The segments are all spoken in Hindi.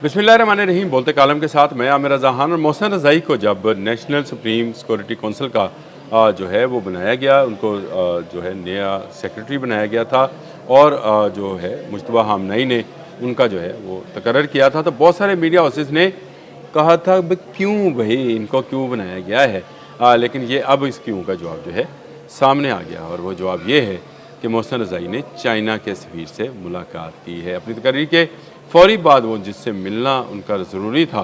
बिस्मिल्लाहिर्रहमानिर्रहीम। बोलते कालम के साथ मैं आमिर रज़ान और मोहसिन रज़ाई को जब नेशनल सुप्रीम सिक्योरिटी कौंसिल का जो है वो बनाया गया, उनको जो है नया सेक्रेटरी बनाया गया था और जो है मुज्तबा हामनई ने उनका जो है वो तकर्रर किया था। तो बहुत सारे मीडिया हाउसेस ने कहा था भाई क्यों भाई इनको क्यों बनाया गया है, लेकिन ये अब इस क्यों का जवाब जो है सामने आ गया और वो जवाब ये है कि मोहसिन रज़ाई ने चाइना के सफ़ीर से मुलाकात की है। अपनी तकरीर के फ़ौरी बाद वो जिससे मिलना उनका ज़रूरी था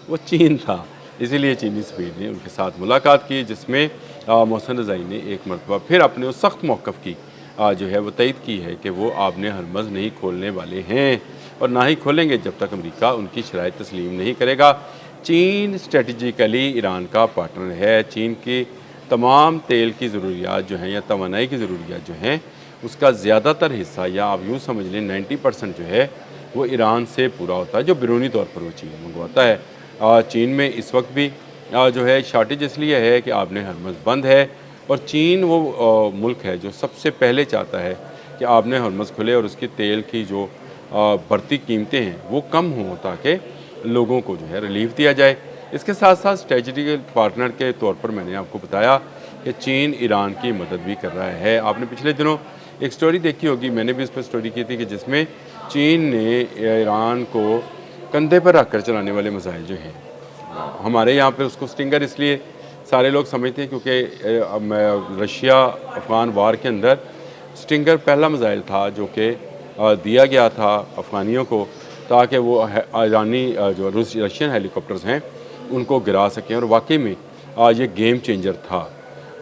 वो चीन था, इसीलिए चीनी सफ़ीर ने उनके साथ मुलाकात की, जिसमें मोहसिन रज़ाई ने एक मरतबा फिर अपने उस सख्त मौक़िफ़ की जो है वो तईद की है कि वो आबने हरमज़ नहीं खोलने वाले हैं और ना ही खोलेंगे जब तक अमरीका उनकी शराइत तस्लीम नहीं करेगा। चीन स्ट्रेटजिकली ईरान का पार्टनर है। चीन की तमाम तेल की ज़रूरियात जो हैं या तवानाई की ज़रूरियात जो हैं उसका ज़्यादातर हिस्सा, या आप यूँ समझ लें 90% जो है वो ईरान से पूरा होता है, जो बैरूनी तौर पर वो चीन मंगवाता है। चीन में इस वक्त भी जो है शॉर्टेज इसलिए है कि आबने हरमज़ बंद है और चीन वो मुल्क है जो सबसे पहले चाहता है कि आबने हरमज़ खुले और उसकी तेल की जो बढ़ती कीमतें हैं वो कम हों ताकि लोगों को जो है रिलीफ दिया जाए। इसके साथ साथ स्ट्रेटजिकल पार्टनर के तौर पर मैंने आपको बताया कि चीन ईरान की मदद भी कर रहा है। आपने पिछले दिनों एक स्टोरी देखी होगी, मैंने भी इस पर स्टोरी की थी कि जिसमें चीन ने ईरान को कंधे पर रखकर चलाने वाले मिसाइल जो हैं, हमारे यहाँ पे उसको स्टिंगर इसलिए सारे लोग समझते हैं क्योंकि रशिया अफ़गान वार के अंदर स्टिंगर पहला मिसाइल था जो कि दिया गया था अफ़गानियों को ताकि वो ईरानी जो रशियन हेलीकॉप्टर्स हैं उनको गिरा सकें, और वाकई में ये गेम चेंजर था।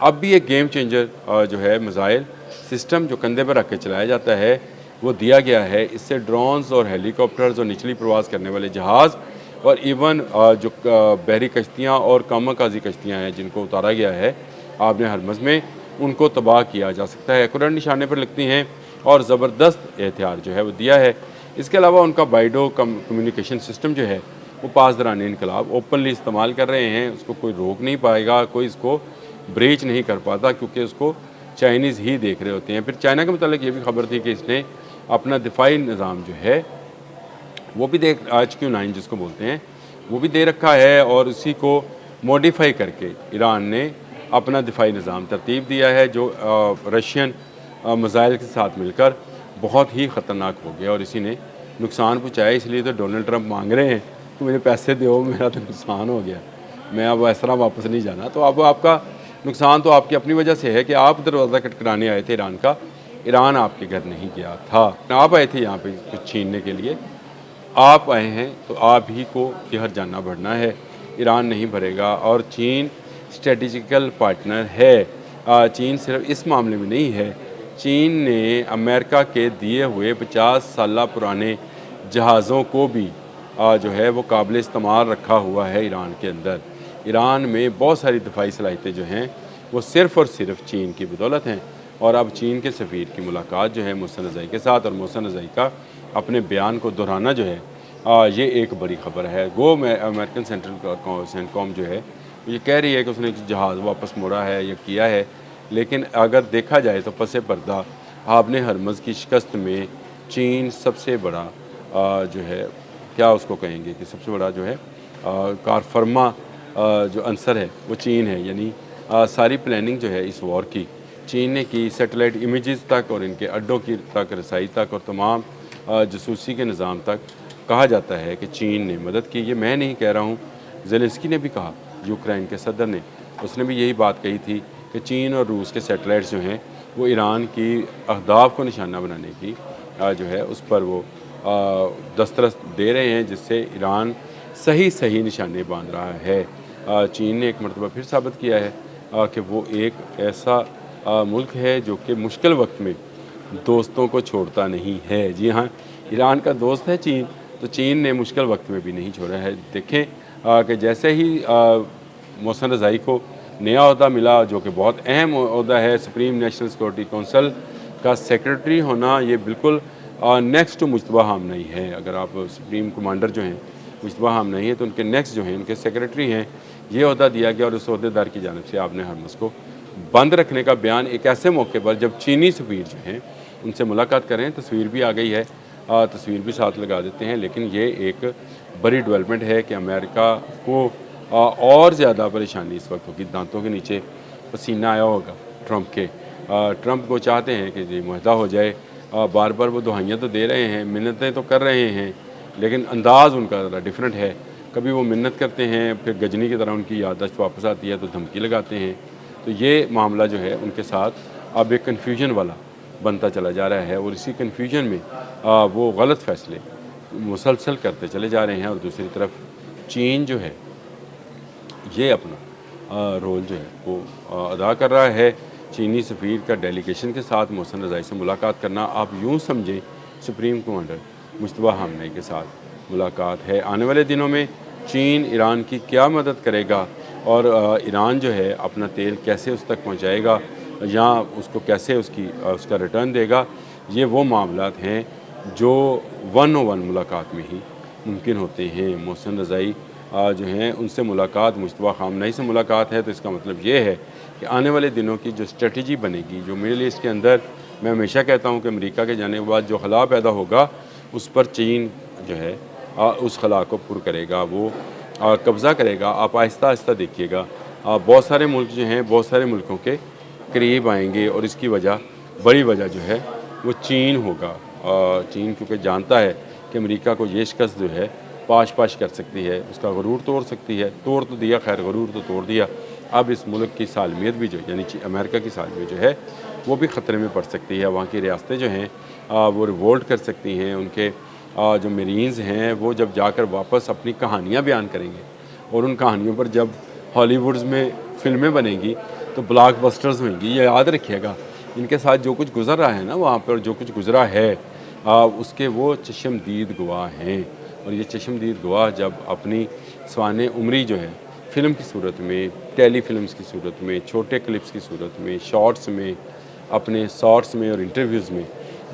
अब भी एक गेम चेंजर जो है मिसाइल सिस्टम जो कंधे पर रख के चलाया जाता है वो दिया गया है। इससे ड्रोन्स और हेलीकॉप्टर्स और निचली प्रवास करने वाले जहाज़ और इवन जो बहरी कश्तियाँ और कामाकाजी कश्तियाँ हैं जिनको उतारा गया है आबने हरमज़ में, उनको तबाह किया जा सकता है। एक्यूरेट निशाने पर लगती हैं और ज़बरदस्त एहतियात जो है वो दिया है। इसके अलावा उनका बाइडो कम्युनिकेशन सिस्टम जो है वो पासदरान इनकलाब ओपनली इस्तेमाल कर रहे हैं, उसको कोई रोक नहीं पाएगा, कोई इसको ब्रीच नहीं कर पाता क्योंकि उसको चाइनीज़ ही देख रहे होते हैं। फिर चाइना के मतलब ये भी खबर थी कि इसने अपना दिफाई निज़ाम जो है वो भी HQ-9 जिसको बोलते हैं वो भी दे रखा है और उसी को मॉडिफाई करके ईरान ने अपना दिफाई निज़ाम तरतीब दिया है जो रशियन मिसाइल के साथ मिलकर बहुत ही ख़तरनाक हो गया और इसी ने नुकसान पहुँचाया। इसलिए तो डोनाल्ड ट्रंप मांग रहे हैं कि मुझे पैसे दो, मेरा तो नुकसान हो गया, मैं अब इस तरह वापस नहीं जाना। तो अब आपका नुकसान तो आपकी अपनी वजह से है कि आप दरवाज़ा खटखटाने आए थे ईरान का, ईरान आपके घर नहीं गया था। आप आए थे यहाँ पे कुछ छीनने के लिए, आप आए हैं तो आप ही को यह जानना बढ़ना है, ईरान नहीं भरेगा। और चीन स्ट्रेटजिकल पार्टनर है। चीन सिर्फ इस मामले में नहीं है, चीन ने अमेरिका के दिए हुए 50 साल पुराने जहाज़ों को भी जो है वो काबिल इस्तेमाल रखा हुआ है ईरान के अंदर। ईरान में बहुत सारी दफाई सलाहियतें जो हैं वो सिर्फ़ और सिर्फ चीन की बदौलत हैं। और अब चीन के सफ़ीर की मुलाकात जो है मोहसिन रज़ाई के साथ और मोहसिन रज़ाई का अपने बयान को दोहराना जो है ये एक बड़ी ख़बर है। वो अमेरिकन सेंट्कॉम जो है ये कह रही है कि उसने जहाज़ वापस मोड़ा है या किया है, लेकिन अगर देखा जाए तो पसे पर्दा आबने हरमज़ की शिकस्त में चीन सबसे बड़ा जो है क्या उसको कहेंगे कि सबसे बड़ा जो है कारफरमा जो अंसर है वो चीन है। यानी सारी प्लानिंग जो है इस वॉर की चीन ने की, सैटेलाइट इमेजेस तक और इनके अड्डों की तक रसाई तक और तमाम जासूसी के निज़ाम तक कहा जाता है कि चीन ने मदद की। ये मैं नहीं कह रहा हूँ, ज़ेलेंस्की ने भी कहा, यूक्रेन के सदर ने, उसने भी यही बात कही थी कि चीन और रूस के सैटेलाइट्स जो हैं वो ईरान की अहदाफ को निशाना बनाने की जो है उस पर वो दस्तरस दे रहे हैं, जिससे ईरान सही निशाने बांध रहा है। चीन ने एक मरतबा फिर साबित किया है कि वो एक ऐसा मुल्क है जो कि मुश्किल वक्त में दोस्तों को छोड़ता नहीं है। जी हाँ, ईरान का दोस्त है चीन, तो चीन ने मुश्किल वक्त में भी नहीं छोड़ा है। देखें कि जैसे ही मोहसिन रज़ाई को नया ओहदा मिला जो कि बहुत अहम ओहदा है, सुप्रीम नेशनल सिक्योरिटी कौंसिल का सेक्रेटरी होना, ये बिल्कुल नेक्स्ट टू मुज्तबा हामनई है। अगर आप सुप्रीम कमांडर जो हैं मुज्तबा हामनई है तो उनके नेक्स्ट जो हैं उनके सेक्रेटरी हैं, ये ओहदा दिया गया और उस ओहदेदार की जानिब से आबने हरमज़ को बंद रखने का बयान एक ऐसे मौके पर जब चीनी सफ़ीर जो हैं उनसे मुलाकात करें। तस्वीर भी आ गई है, तस्वीर भी साथ लगा देते हैं, लेकिन ये एक बड़ी डेवलपमेंट है कि अमेरिका को और ज़्यादा परेशानी इस वक्त होगी, दांतों के नीचे पसीना आया होगा ट्रंप के। ट्रंप को चाहते हैं कि जी मुहदा हो जाए, बार बार वो दुहाइयाँ तो दे रहे हैं, मिन्नतें तो कर रहे हैं, लेकिन अंदाज़ उनका ज़रा डिफरेंट है। कभी वो मिन्नत करते हैं, फिर गजनी की तरह उनकी याददाश्त वापस आती है तो धमकी लगाते हैं। तो ये मामला जो है उनके साथ अब एक कन्फ्यूजन वाला बनता चला जा रहा है, और इसी कन्फ्यूजन में वो गलत फ़ैसले मुसलसल करते चले जा रहे हैं। और दूसरी तरफ चीन जो है ये अपना रोल जो है वो अदा कर रहा है। चीनी सफ़ीर का डेलीगेशन के साथ मोहसिन रज़ाई से मुलाकात करना, आप यूँ समझें सुप्रीम कमांडर मुश्तबा खामनेई के साथ मुलाकात है। आने वाले दिनों में चीन ईरान की क्या मदद करेगा और ईरान जो है अपना तेल कैसे उस तक पहुँचाएगा या उसको कैसे उसका रिटर्न देगा, ये वो मामलात हैं जो 1-on-1 मुलाकात में ही मुमकिन होते हैं। मोहसिन रज़ाई जो हैं उनसे मुलाकात, मुश्तबा खामनेई से मुलाकात है, तो इसका मतलब ये है कि आने वाले दिनों की जो स्ट्रेटजी बनेगी, जो मिडल ईस्ट के अंदर, मैं हमेशा कहता हूँ कि अमेरिका के जाने के बाद जो खला पैदा होगा उस पर चीन जो है उस खला को पुर करेगा, वो कब्ज़ा करेगा। आप आहिस्ता आहिस्ता देखिएगा बहुत सारे मुल्क जो हैं बहुत सारे मुल्कों के करीब आएंगे, और इसकी वजह बड़ी वजह जो है वो चीन होगा। चीन क्योंकि जानता है कि अमेरिका को ये शिकस्त जो है पाश पाश कर सकती है, उसका गरूर तोड़ सकती है, तोड़ तो दिया, खैर गरूर तो तोड़ दिया। अब इस मुल्क की सालमियत भी जो यानी अमेरिका की सालमियत जो है वो भी ख़तरे में पड़ सकती है। वहाँ की रियासतें जो हैं वो रिवोल्ट कर सकती हैं। उनके जो मरीन्स हैं वो जब जाकर वापस अपनी कहानियाँ बयान करेंगे, और उन कहानियों पर जब हॉलीवुड्स में फ़िल्में बनेंगी तो ब्लॉकबस्टर्स होंगी। ये याद रखिएगा, इनके साथ जो कुछ गुजर रहा है ना, वहाँ पर जो कुछ गुजरा है उसके वो चश्मदीद गवाह हैं। और ये चश्मदीद गवाह जब अपनी सवाने उम्री जो है फ़िल्म की सूरत में, टेली फिल्म्स की सूरत में, छोटे क्लिप्स की सूरत में, शॉर्ट्स में, अपने शॉर्ट्स में और इंटरव्यूज़ में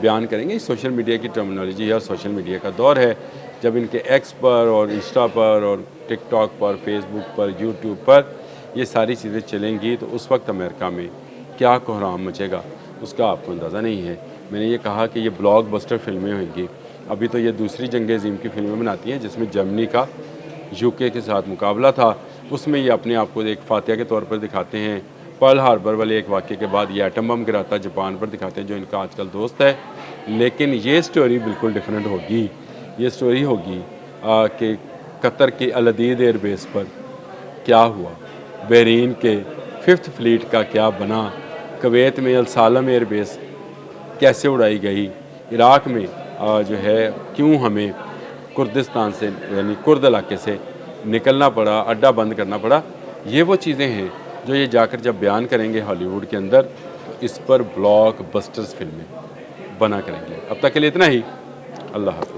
बयान करेंगे। सोशल मीडिया की टर्मिनोलॉजी है और सोशल मीडिया का दौर है। जब इनके एक्स पर और इंस्टा पर और टिकटॉक पर, फेसबुक पर, यूट्यूब पर ये सारी चीज़ें चलेंगी तो उस वक्त अमेरिका में क्या कोहराम मचेगा उसका आपको अंदाज़ा नहीं है। मैंने ये कहा कि ये ब्लॉकबस्टर फिल्में होंगी। अभी तो ये दूसरी जंग अज़ीम की फ़िल्में बनाती हैं जिसमें जर्मनी का यूके के साथ मुकाबला था, उसमें ये अपने आप को एक फातिहा के तौर पर दिखाते हैं। पर्ल हार्बर वाले एक वाक़े के बाद ये एटम बम गिराता जापान पर दिखाते हैं जो इनका आजकल दोस्त है। लेकिन ये स्टोरी बिल्कुल डिफरेंट होगी। ये स्टोरी होगी कि कतर के अल अदीद एयरबेस पर क्या हुआ, बहरीन के 5th फ्लीट का क्या बना, कुवैत में अल सालम एयरबेस कैसे उड़ाई गई, इराक़ में जो है क्यों हमें कुर्दिस्तान से यानी कुर्द इलाके से निकलना पड़ा, अड्डा बंद करना पड़ा। ये वो चीज़ें हैं जो ये जाकर जब बयान करेंगे हॉलीवुड के अंदर तो इस पर ब्लॉकबस्टर्स फिल्में बना करेंगे। अब तक के लिए इतना ही। अल्लाह हाफ़िज़।